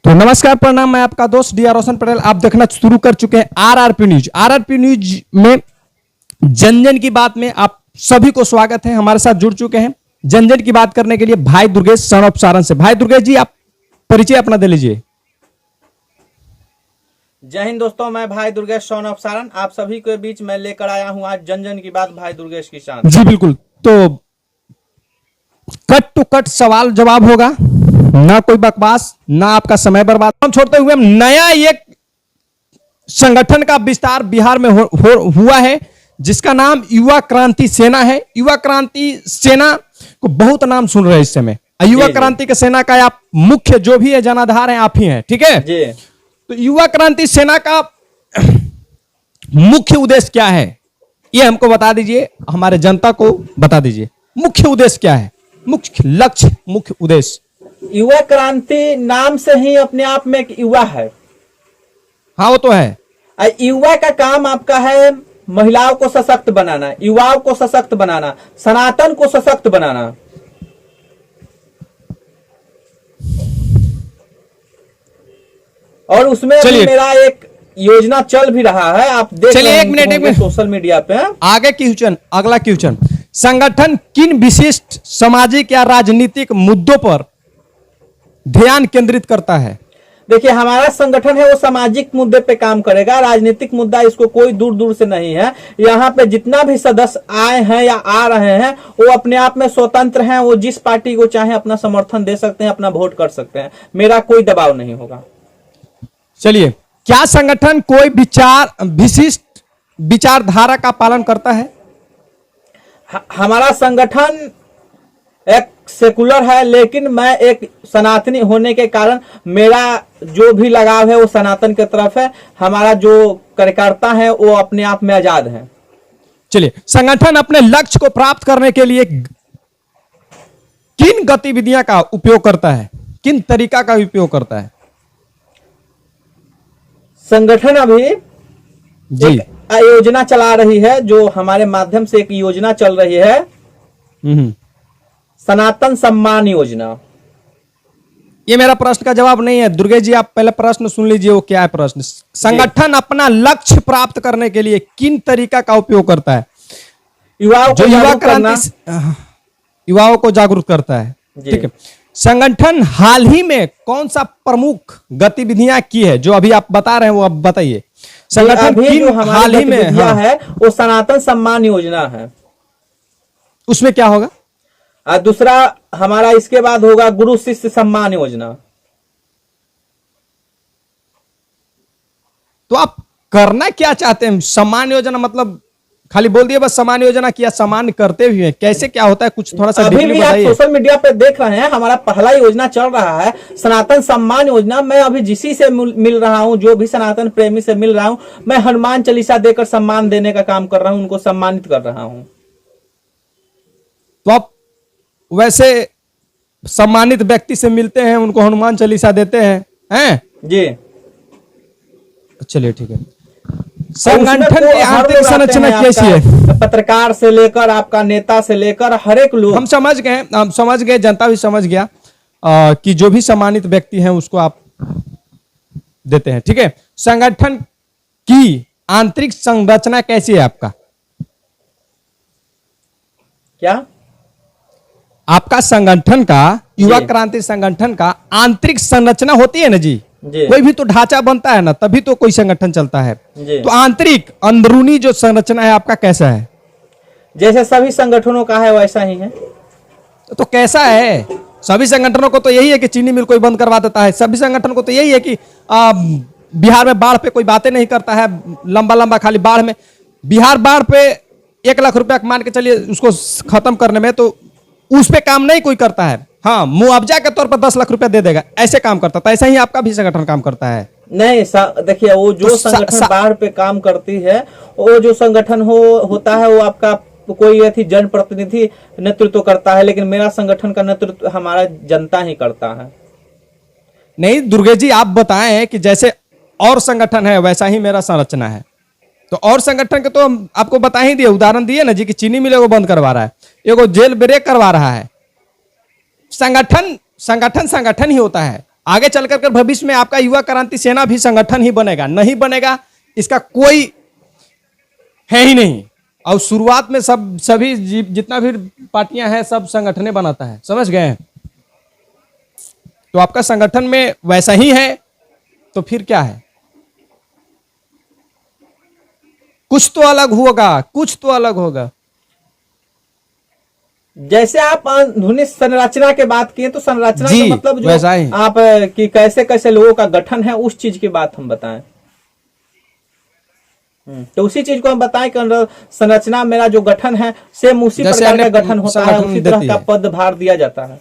तो नमस्कार प्रणाम, मैं आपका दोस्त डी आर रोशन पटेल। आप देखना शुरू कर चुके हैं आरआरपी न्यूज। आरआरपी न्यूज में जन जन की बात में आप सभी को स्वागत है। हमारे साथ जुड़ चुके हैं जन जन की बात करने के लिए भाई दुर्गेश सन ऑफ सारण से। भाई दुर्गेश जी, आप परिचय अपना दे लीजिए। जय हिंद दोस्तों, मैं भाई दुर्गेश सन ऑफ सारण आप सभी के बीच में लेकर आया हूं आज जन जन की बात भाई दुर्गेश की शान। जी बिल्कुल। तो कट टू कट सवाल जवाब होगा, ना कोई बकवास, ना आपका समय बर्बाद। हम छोड़ते हुए हम नया एक संगठन का विस्तार बिहार में हुआ है जिसका नाम युवा क्रांति सेना है। युवा क्रांति सेना को बहुत नाम सुन रहे हैं इस समय। युवा क्रांति के सेना का आप मुख्य जो भी है जनाधार हैं, आप ही हैं, ठीक है जी। तो युवा क्रांति सेना का मुख्य उद्देश्य क्या है, ये हमको बता दीजिए, हमारे जनता को बता दीजिए। मुख्य उद्देश्य क्या है, मुख्य लक्ष्य, मुख्य उद्देश्य। युवा क्रांति नाम से ही अपने आप में एक युवा है। हाँ वो तो है। युवा का काम आपका है महिलाओं को सशक्त बनाना, युवाओं को सशक्त बनाना, सनातन को सशक्त बनाना। और उसमें अभी मेरा एक योजना चल भी रहा है, आप देख रहे हैं। एक मिनट सोशल मीडिया पे। आगे क्वेश्चन, अगला क्वेश्चन, संगठन किन विशिष्ट सामाजिक या राजनीतिक मुद्दों पर ध्यान केंद्रित करता है? देखिए, हमारा संगठन है वो सामाजिक मुद्दे पे काम करेगा, राजनीतिक मुद्दा इसको कोई दूर दूर से नहीं है। यहाँ पे जितना भी सदस्य आए हैं या आ रहे हैं वो अपने आप में स्वतंत्र हैं, वो जिस पार्टी को चाहे अपना समर्थन दे सकते हैं, अपना वोट कर सकते हैं, मेरा कोई दबाव नहीं होगा। चलिए, क्या संगठन कोई विशिष्ट विचारधारा का पालन करता है? हमारा संगठन एक सेकुलर है, लेकिन मैं एक सनातनी होने के कारण मेरा जो भी लगाव है वो सनातन की तरफ है। हमारा जो कार्यकर्ता है वो अपने आप में आजाद है। चलिए, संगठन अपने लक्ष्य को प्राप्त करने के लिए किन गतिविधियां का उपयोग करता है, किन तरीका का उपयोग करता है? संगठन अभी जी योजना चला रही है, जो हमारे माध्यम से एक योजना चल रही है, सनातन सम्मान योजना। ये मेरा प्रश्न का जवाब नहीं है दुर्गेश जी, आप पहले प्रश्न सुन लीजिए। वो क्या है प्रश्न? संगठन अपना लक्ष्य प्राप्त करने के लिए किन तरीका का उपयोग करता है? युवाओं को जागरूक करता है, ठीक है। संगठन हाल ही में कौन सा प्रमुख गतिविधियां की है जो अभी आप बता रहे हैं, वो अब बताइए। संगठन किन हाल ही में है वो सनातन सम्मान योजना है। उसमें क्या होगा? दूसरा हमारा इसके बाद होगा गुरु शिष्य सम्मान योजना। तो आप करना क्या चाहते हैं? सम्मान योजना मतलब खाली बोल दिए बस सम्मान योजना किया, सम्मान करते हुए कैसे क्या होता है, कुछ थोड़ा सा अभी भी आप सोशल मीडिया पे देख रहे हैं, हमारा पहला योजना चल रहा है सनातन सम्मान योजना। मैं अभी जिसी से मिल रहा हूं, जो भी सनातन प्रेमी से मिल रहा हूं, मैं हनुमान चालीसा देकर सम्मान देने का काम कर रहा हूं, उनको सम्मानित कर रहा हूं। तो आप वैसे सम्मानित व्यक्ति से मिलते हैं, उनको हनुमान चालीसा देते हैं जी। चलिए ठीक है। संगठन की आर्थिक संरचना कैसी है? पत्रकार से लेकर आपका नेता से लेकर हर एक लोग। हम समझ गए, जनता भी समझ गया कि जो भी सम्मानित व्यक्ति हैं उसको आप देते हैं, ठीक है। संगठन की आंतरिक संरचना कैसी है आपका? क्या आपका संगठन का, युवा क्रांति संगठन का आंतरिक संरचना होती है ना जी? कोई भी तो ढांचा बनता है ना, तभी तो कोई संगठन चलता है। तो आंतरिक अंदरूनी जो संरचना है आपका कैसा है? जैसे सभी संगठनों का है वैसा ही है। तो कैसा है? सभी संगठनों को तो यही है कि चीनी मिल कोई बंद करवा देता है। सभी संगठन को तो यही है कि बिहार में बाढ़ पे कोई बातें नहीं करता है, लंबा लंबा खाली बाढ़ में। बिहार बाढ़ पे 1 लाख रुपया मान के चलिए, उसको खत्म करने में तो उस पे काम नहीं कोई करता है। हाँ, मुआवजा के तौर पर 10 लाख रुपया दे देगा, ऐसे काम करता था। ऐसा ही आपका भी संगठन काम करता है? नहीं, देखिए, वो जो संगठन बाहर पे काम करती है, वो जो संगठन होता है वो आपका कोई ऐसी जनप्रतिनिधि नेतृत्व करता है, लेकिन मेरा संगठन का नेतृत्व हमारा जनता ही करता है। नहीं दुर्गेश जी, आप बताएं कि जैसे और संगठन है वैसा ही मेरा संरचना है। तो और संगठन के तो आपको बता ही दिए, उदाहरण दिए ना जी, कि चीनी मिल को बंद करवा रहा है, एगो जेल ब्रेक करवा रहा है। संगठन ही होता है। आगे चलकर कर भविष्य में आपका युवा क्रांति सेना भी संगठन ही बनेगा, नहीं बनेगा इसका कोई है ही नहीं। और शुरुआत में सभी जितना भी पार्टियां हैं सब संगठने बनाता है, समझ गए हैं? तो आपका संगठन में वैसा ही है तो फिर क्या है? कुछ तो अलग होगा, कुछ तो अलग होगा। जैसे आप आधुनिक संरचना के बात किए तो संरचना जी, का मतलब जो वैसा ही। आप कि कैसे कैसे लोगों का गठन है उस चीज की बात हम बताएं। तो उसी चीज को हम बताएं कि संरचना मेरा जो गठन है सेम उसी जैसे प्रकार का अन्य गठन होता है, संगठन उसी तरह देती का है। पदभार दिया जाता है।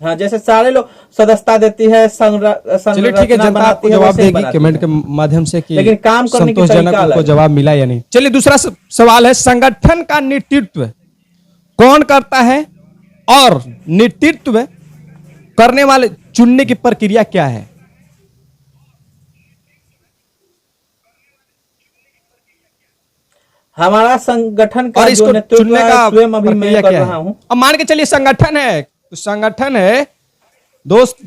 हाँ, जैसे सारे लोग सदस्यता देती है, चलिए ठीक है, संरचना जनता बनाती आपको है, जवाब वैसे ही देगी बनाती कमेंट है। के माध्यम से कि लेकिन काम करने की संतोषजनक तरीका उनको अलग है। जवाब मिला या नहीं। चलिए दूसरा सवाल है, संगठन का नेतृत्व कौन करता है और नेतृत्व करने वाले चुनने की प्रक्रिया क्या है? हमारा संगठन का और जो इसको नेतृत्व चुनने है, का स्वयं अभी मैं प्रक्रिया कर क्या रहा है? हूँ। अब मान के चलिए संगठन है, तो संगठन है दोस्त,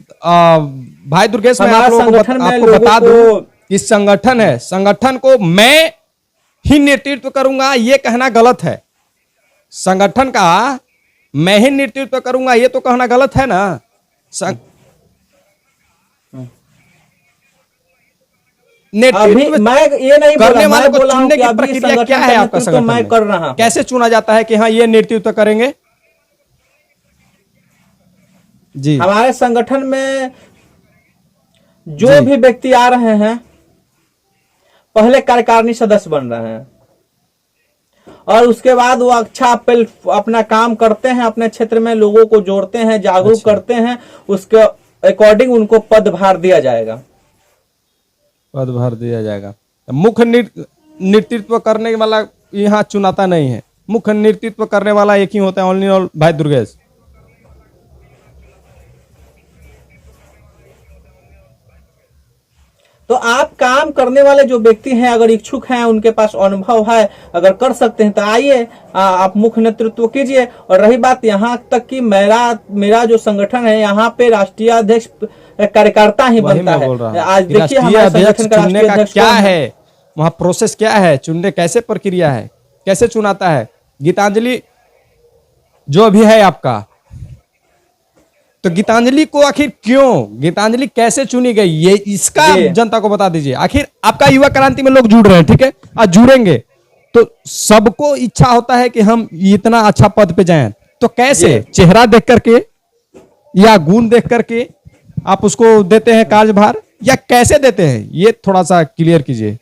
भाई दुर्गेश, मैं हमारा आप लोगों को संगठन में आपको लोगों बता को- दूं कि संगठन है, संगठन को मैं ही नेतृत्व करूंगा ये कहना गलत है। संगठन का मैं ही नेतृत्व करूंगा ये तो कहना गलत है ना। अभी नेतृत्व मैं ये नहीं करने बोला, वाले मैं को बोला हूं चुनने कि की अभी प्रक्रिया संगठन क्या का है आपका नेतृत्व संगठन मैं में? कर रहा हूं। कैसे चुना जाता है कि हाँ ये नेतृत्व करेंगे? जी हमारे संगठन में जो जी। भी व्यक्ति आ रहे हैं पहले कार्यकारिणी सदस्य बन रहे हैं और उसके बाद वो अच्छा अपना काम करते हैं, अपने क्षेत्र में लोगों को जोड़ते हैं, जागरूक अच्छा। करते हैं, उसके अकॉर्डिंग उनको पदभार दिया जाएगा। पदभार दिया जाएगा। मुख्य नेतृत्व करने वाला यहाँ चुनाता नहीं है, मुख्य नेतृत्व करने वाला एक ही होता है, ओनली और भाई दुर्गेश। तो आप काम करने वाले जो व्यक्ति हैं, अगर इच्छुक हैं, उनके पास अनुभव है, अगर कर सकते हैं तो आइए, आप मुख्य नेतृत्व कीजिए। और रही बात यहाँ तक कि मेरा जो संगठन है यहाँ पे राष्ट्रीय अध्यक्ष कार्यकर्ता ही वही बनता मैं बोल रहा है। हूँ आज कि देखिए राष्ट्रीय हमारे अध्यक्ष संगठन का चुनने राष्ट्रीय का अध्यक्ष क्या कौन है, वहां प्रोसेस क्या है, चुनने कैसे प्रक्रिया है, कैसे चुनाता है? गीतांजलि जो अभी है आपका, तो गीतांजलि को आखिर क्यों, गीतांजलि कैसे चुनी गई, ये इसका जी। जनता को बता दीजिए। आखिर आपका युवा क्रांति में लोग जुड़ रहे हैं, ठीक है, आज जुड़ेंगे तो सबको इच्छा होता है कि हम इतना अच्छा पद पे जाएं, तो कैसे? जी। चेहरा देख करके या गुण देख करके आप उसको देते हैं कार्यभार, या कैसे देते हैं, ये थोड़ा सा क्लियर कीजिए।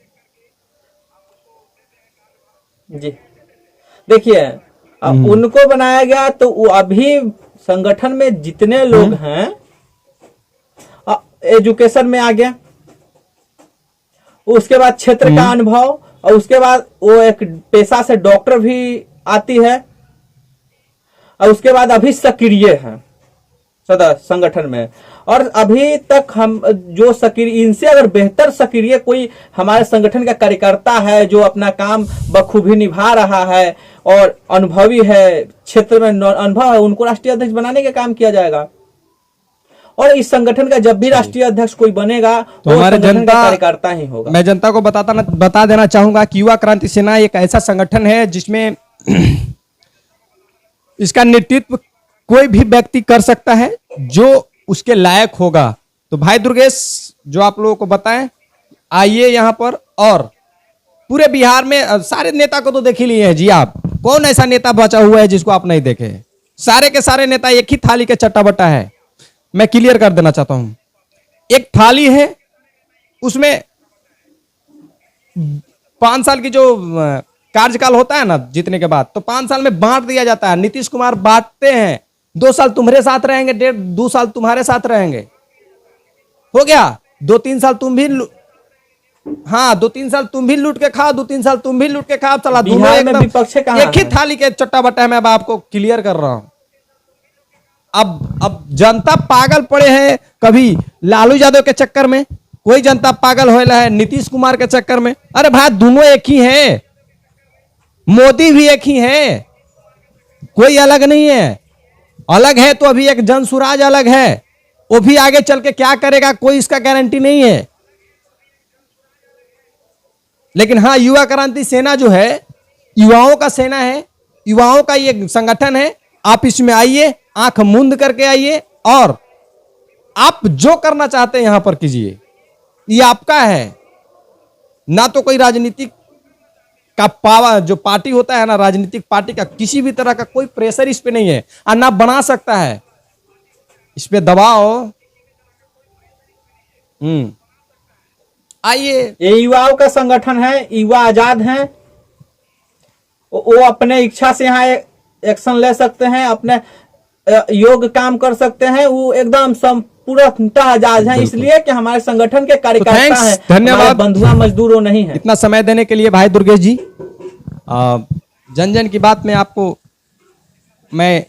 जी देखिए, उनको बनाया गया तो वो अभी संगठन में जितने लोग हैं, एजुकेशन में आ गया, उसके बाद क्षेत्र का अनुभव, और उसके बाद वो एक पेशा से डॉक्टर भी आती है, और उसके बाद अभी सक्रिय है सदस्य संगठन में। और अभी तक हम जो सक्रिय, इनसे अगर बेहतर सक्रिय कोई हमारे संगठन का कार्यकर्ता है जो अपना काम बखूबी निभा रहा है और अनुभवी है, क्षेत्र में अनुभव है, उनको राष्ट्रीय अध्यक्ष बनाने का काम किया जाएगा। और इस संगठन का जब भी राष्ट्रीय अध्यक्ष कोई बनेगा तो हमारे संगठन का जनता, कार्यकर्ता ही होगा। मैं जनता को बता देना चाहूंगा कि युवा क्रांति सेना एक ऐसा संगठन है जिसमें इसका नेतृत्व कोई भी व्यक्ति कर सकता है जो उसके लायक होगा। तो भाई दुर्गेश जो आप लोगों को बताएं, आइए यहाँ पर, और पूरे बिहार में सारे नेता को तो देख ही लिए हैं जी आप, कौन ऐसा नेता बचा हुआ है जिसको आप नहीं देखे? सारे के सारे नेता एक ही थाली के चट्टा बट्टा है। मैं क्लियर कर देना चाहता हूं, एक थाली है, उसमें 5 साल की जो कार्यकाल होता है ना जीतने के बाद, तो 5 साल में बांट दिया जाता है। नीतीश कुमार बांटते हैं, 2 साल तुम्हारे साथ रहेंगे, 2 साल तुम्हारे साथ रहेंगे, हो गया। 2-3 साल तुम भी, हाँ 2-3 साल तुम भी लूट के खाओ, 2-3 साल तुम भी लूट के खाओ, चला दोनों बिहार में एकदम विपक्ष कहाँ एक ही है? थाली के चट्टा बट्टा है। मैं अब आपको क्लियर कर रहा हूं। अब जनता पागल पड़े हैं, कभी लालू यादव के चक्कर में, कोई जनता पागल हो रहा है नीतीश कुमार के चक्कर में। अरे भाई दोनों एक ही हैं, मोदी भी एक ही है, कोई अलग नहीं है। अलग है तो अभी एक जन सुराज अलग है, वो भी आगे चल के क्या करेगा कोई इसका गारंटी नहीं है। लेकिन हाँ, युवा क्रांति सेना जो है युवाओं का सेना है, युवाओं का ये संगठन है। आप इसमें आइए, आंख मूंद करके आइए और आप जो करना चाहते हैं यहां पर कीजिए, ये आपका है। ना तो कोई राजनीतिक का पावर जो पार्टी होता है ना, राजनीतिक पार्टी का किसी भी तरह का कोई प्रेशर इस पे नहीं है और ना बना सकता है। इस पे दबाव आइए। ये युवाओं का संगठन है, युवा आजाद हैं, वो अपने इच्छा से यहाँ एक्शन ले सकते हैं, अपने योग काम कर सकते हैं, वो एकदम पूरा आजाद है, इसलिए कि हमारे संगठन के कार्यकर्ता thanks, हैं, धन्यवाद। बंधुआ मजदूरों नहीं है। इतना समय देने के लिए भाई दुर्गेश जी। जन जन की बात में आपको मैं